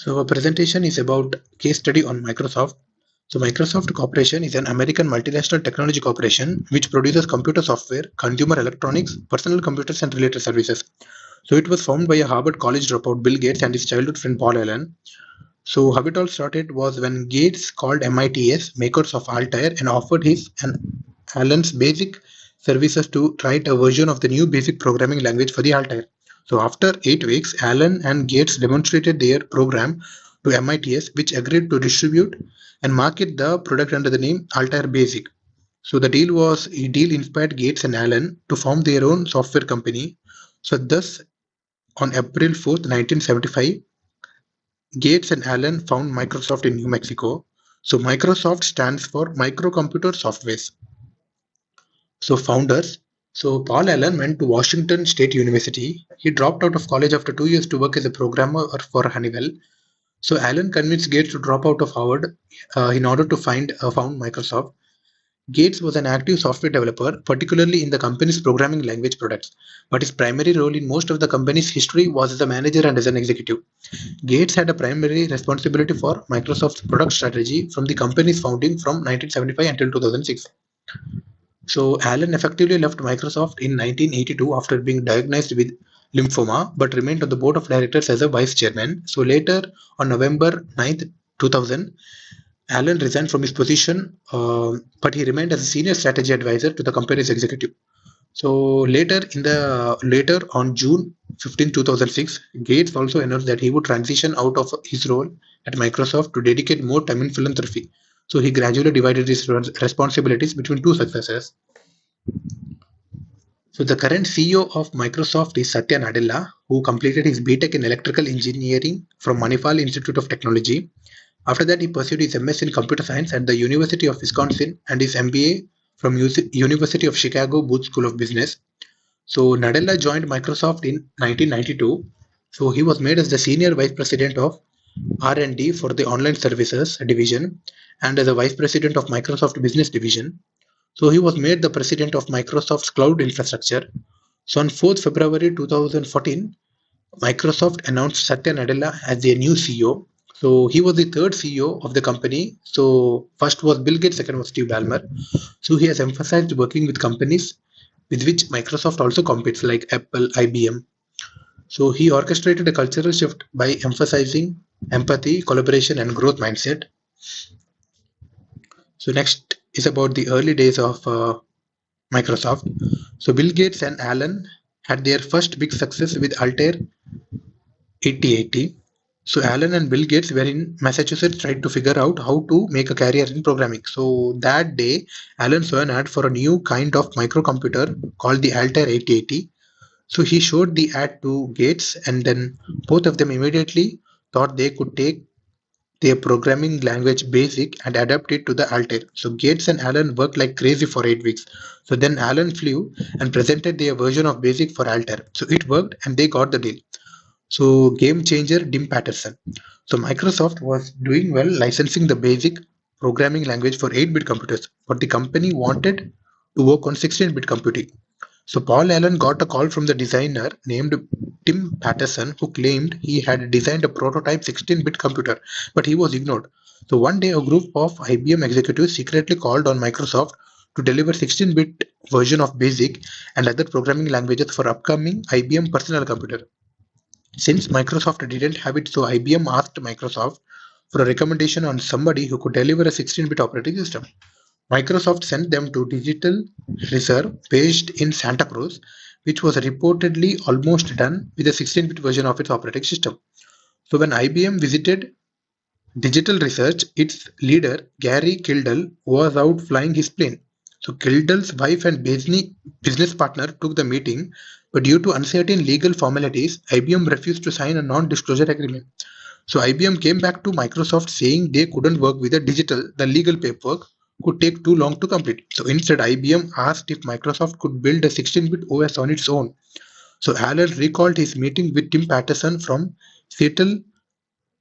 So our presentation is about case study on Microsoft. So Microsoft Corporation is an American multinational technology corporation which produces computer software, consumer electronics, personal computers and related services. So it was formed by a Harvard College dropout Bill Gates and his childhood friend Paul Allen. So how it all started was when Gates called MIT's makers of Altair and offered his and Allen's basic services to write a version of the new basic programming language for the Altair. So after 8 weeks, Allen and Gates demonstrated their program to MIT's, which agreed to distribute and market the product under the name Altair Basic. So the deal inspired Gates and Allen to form their own software company. So thus, on April 4th, 1975, Gates and Allen found Microsoft in New Mexico. So Microsoft stands for Microcomputer Softwares. So founders. So Paul Allen went to Washington State University. He dropped out of college after 2 years to work as a programmer for Honeywell. So Allen convinced Gates to drop out of Harvard in order to found Microsoft. Gates was an active software developer, particularly in the company's programming language products, but his primary role in most of the company's history was as a manager and as an executive. Gates had a primary responsibility for Microsoft's product strategy from the company's founding from 1975 until 2006. So Allen effectively left Microsoft in 1982 after being diagnosed with lymphoma, but remained on the board of directors as a vice chairman. So later, on November 9th, 2000, Allen resigned from his position, but he remained as a senior strategy advisor to the company's executive. So later on June 15, 2006, Gates also announced that he would transition out of his role at Microsoft to dedicate more time in philanthropy. So he gradually divided his responsibilities between two successors. So the current CEO of Microsoft is Satya Nadella, who completed his BTech in Electrical Engineering from Manipal Institute of Technology. After that, he pursued his MS in Computer Science at the University of Wisconsin and his MBA from University of Chicago Booth School of Business. So Nadella joined Microsoft in 1992. So he was made as the Senior Vice President of R&D for the Online Services Division and as a Vice President of Microsoft Business Division. So he was made the President of Microsoft's Cloud Infrastructure. So on 4th February 2014, Microsoft announced Satya Nadella as their new CEO. So he was the third CEO of the company. So first was Bill Gates, second was Steve Ballmer. So he has emphasized working with companies with which Microsoft also competes, like Apple, IBM. So he orchestrated a cultural shift by emphasizing empathy, collaboration, and growth mindset. So next is about the early days of Microsoft. So Bill Gates and Allen had their first big success with Altair 8080. So Allen and Bill Gates were in Massachusetts trying to figure out how to make a career in programming. So that day, Allen saw an ad for a new kind of microcomputer called the Altair 8080. So he showed the ad to Gates, and then both of them immediately thought they could take their programming language BASIC and adapt it to the Altair. So Gates and Allen worked like crazy for 8 weeks. So then Allen flew and presented their version of BASIC for Altair. So it worked and they got the deal. So game changer Tim Patterson. So Microsoft was doing well licensing the basic programming language for 8-bit computers, but the company wanted to work on 16-bit computing. So Paul Allen got a call from the designer named Tim Patterson, who claimed he had designed a prototype 16-bit computer, but he was ignored. So one day a group of IBM executives secretly called on Microsoft to deliver 16-bit version of BASIC and other programming languages for upcoming IBM personal computer. Since Microsoft didn't have it, so IBM asked Microsoft for a recommendation on somebody who could deliver a 16-bit operating system. Microsoft sent them to Digital Reserve based in Santa Cruz, which was reportedly almost done with a 16-bit version of its operating system. So when IBM visited Digital Research, its leader, Gary Kildall, was out flying his plane. So Kildall's wife and business partner took the meeting, but due to uncertain legal formalities, IBM refused to sign a non-disclosure agreement. So IBM came back to Microsoft saying they couldn't work with the legal paperwork could take too long to complete. So instead, IBM asked if Microsoft could build a 16-bit OS on its own. So Allen recalled his meeting with Tim Patterson from Seattle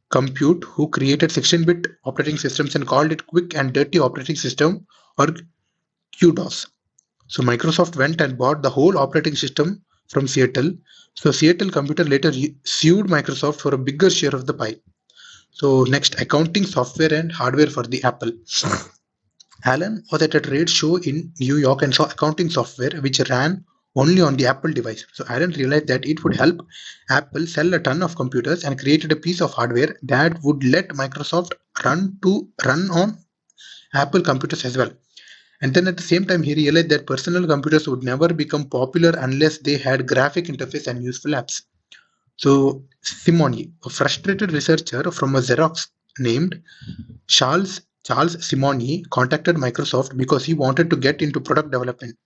Compute, who created 16-bit operating systems and called it Quick and Dirty Operating System, or QDOS. So Microsoft went and bought the whole operating system from Seattle. So Seattle Computer later sued Microsoft for a bigger share of the pie. So next, accounting software and hardware for the Apple. Alan was at a trade show in New York and saw accounting software which ran only on the Apple device. So Alan realized that it would help Apple sell a ton of computers and created a piece of hardware that would let Microsoft run on Apple computers as well. And then at the same time, he realized that personal computers would never become popular unless they had graphic interface and useful apps. So Simoni, a frustrated researcher from a Xerox named Charles Simoni, contacted Microsoft because he wanted to get into product development.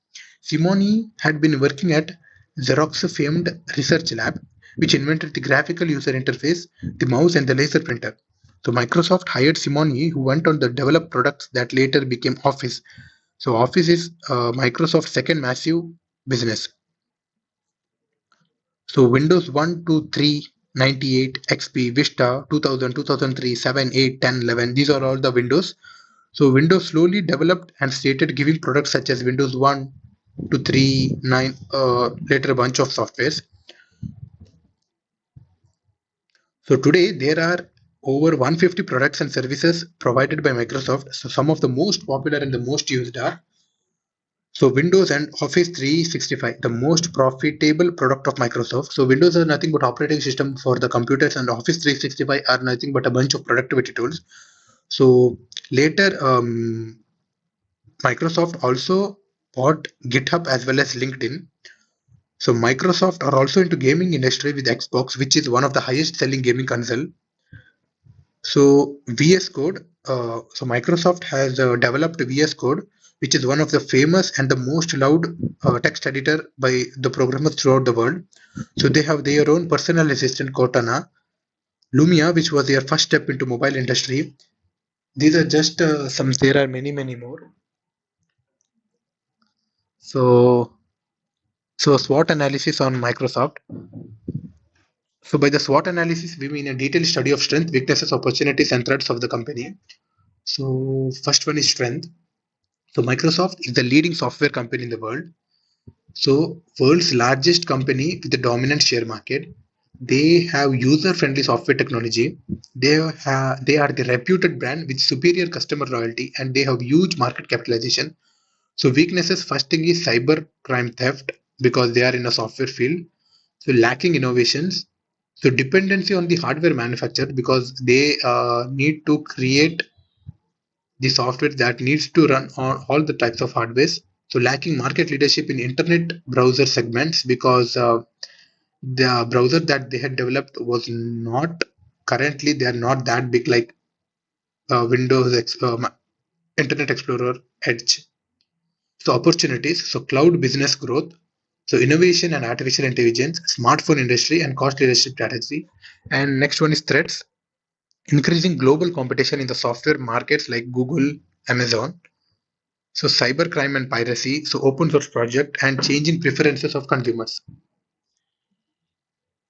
Simoni had been working at Xerox's famed research lab, which invented the graphical user interface, the mouse, and the laser printer. So Microsoft hired Simoni, who went on to develop products that later became Office. So Office is Microsoft's second massive business. So Windows 1, 2, 3, 98, XP, Vista, 2000, 2003, 7, 8, 10, 11. These are all the Windows. So Windows slowly developed and started giving products such as Windows 1 to 3, 9, later a bunch of softwares. So today there are over 150 products and services provided by Microsoft. So some of the most popular and the most used are Windows and Office 365, the most profitable product of Microsoft. So Windows are nothing but operating system for the computers, and Office 365 are nothing but a bunch of productivity tools. So later, Microsoft also bought GitHub as well as LinkedIn. So Microsoft are also into gaming industry with Xbox, which is one of the highest selling gaming console. So VS Code, Microsoft has developed VS Code, which is one of the famous and the most loved text editor by the programmers throughout the world. So they have their own personal assistant Cortana, Lumia, which was their first step into mobile industry. These are just some. There are many more. So SWOT analysis on Microsoft. So by the SWOT analysis, we mean a detailed study of strength, weaknesses, opportunities, and threats of the company. So first one is strength. So Microsoft is the leading software company in the world. So world's largest company with a dominant share market. They have user-friendly software technology. They are the reputed brand with superior customer loyalty, and they have huge market capitalization. So weaknesses, first thing is cyber crime theft, because they are in a software field. So lacking innovations. So dependency on the hardware manufacturer, because they need to create the software that needs to run on all the types of hardwares. So lacking market leadership in internet browser segments, because the browser that they had developed was not currently they are not that big like Internet Explorer, Edge. So opportunities, so cloud business growth, so innovation and artificial intelligence, smartphone industry, and cost leadership strategy. And next one is threats, increasing global competition in the software markets like Google, Amazon. So cybercrime and piracy, so open source project, and changing preferences of consumers.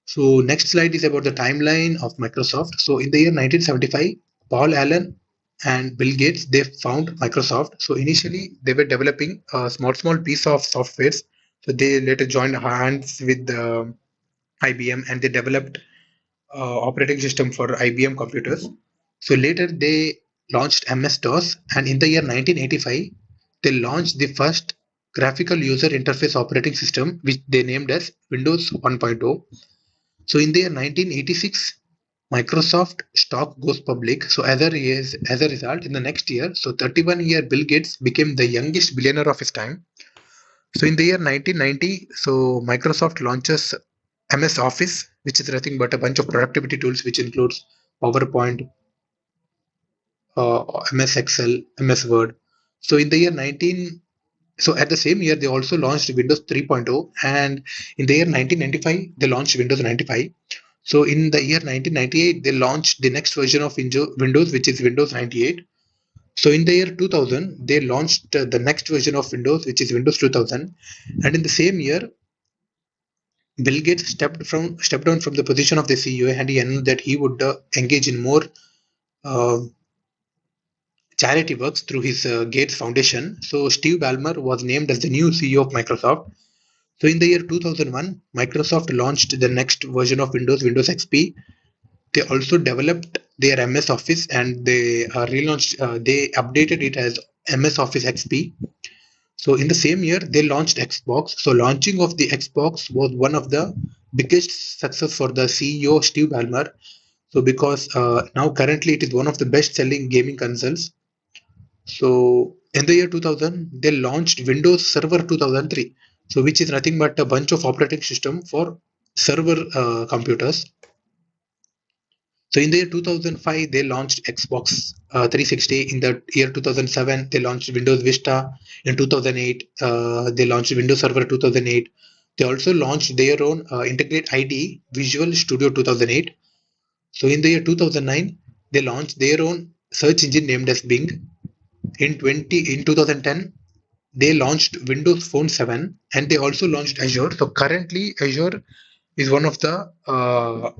So next slide is about the timeline of Microsoft. So in the year 1975, Paul Allen and Bill Gates, they found Microsoft. So initially they were developing a small piece of softwares. So they later joined hands with IBM, and they developed operating system for IBM computers. So later they launched MS-DOS, and in the year 1985 they launched the first graphical user interface operating system, which they named as Windows 1.0. So in the year 1986, Microsoft stock goes public. So as a result, in the next year, so 31-year Bill Gates became the youngest billionaire of his time. So in the year 1990, so Microsoft launches MS Office, which is nothing but a bunch of productivity tools, which includes PowerPoint, MS Excel, MS Word. So in the year 19, so at the same year, they also launched Windows 3.0, and in the year 1995, they launched Windows 95. So in the year 1998, they launched the next version of Windows, which is Windows 98. So in the year 2000, they launched the next version of Windows, which is Windows 2000. And in the same year, Bill Gates stepped down from the position of the CEO, and he announced that he would engage in more uh, charity works through his Gates Foundation. So Steve Ballmer was named as the new CEO of Microsoft. So in the year 2001, Microsoft launched the next version of Windows, Windows XP. They also developed their MS Office, and they relaunched. They updated it as MS Office XP. So in the same year, they launched Xbox. So launching of the Xbox was one of the biggest success for the CEO Steve Ballmer. So because now currently it is one of the best-selling gaming consoles. So in the year 2000, they launched Windows Server 2003. So which is nothing but a bunch of operating system for server computers. So in the year 2005, they launched Xbox 360. In the year 2007, they launched Windows Vista. In 2008, they launched Windows Server 2008. They also launched their own integrate IDE, Visual Studio 2008. So in the year 2009, they launched their own search engine named as Bing. In 2010, they launched Windows Phone 7, and they also launched Azure. So currently, Azure is one of the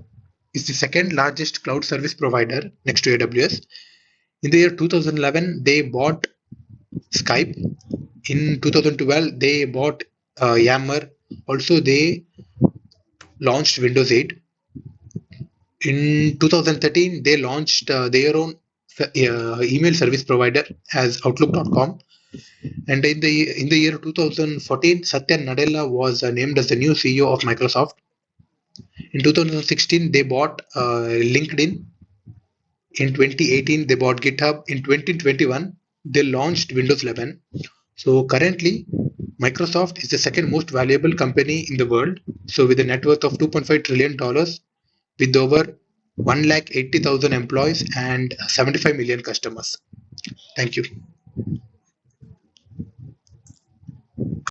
is the second largest cloud service provider next to AWS. In the year 2011, they bought Skype. In 2012, they bought Yammer. Also, they launched Windows 8. In 2013, they launched their own email service provider as Outlook.com. And in the year 2014, Satya Nadella was named as the new CEO of Microsoft. In 2016, they bought LinkedIn. In 2018, they bought GitHub. In 2021, they launched Windows 11. So currently, Microsoft is the second most valuable company in the world. So with a net worth of $2.5 trillion, with over 180,000 employees and 75 million customers. Thank you.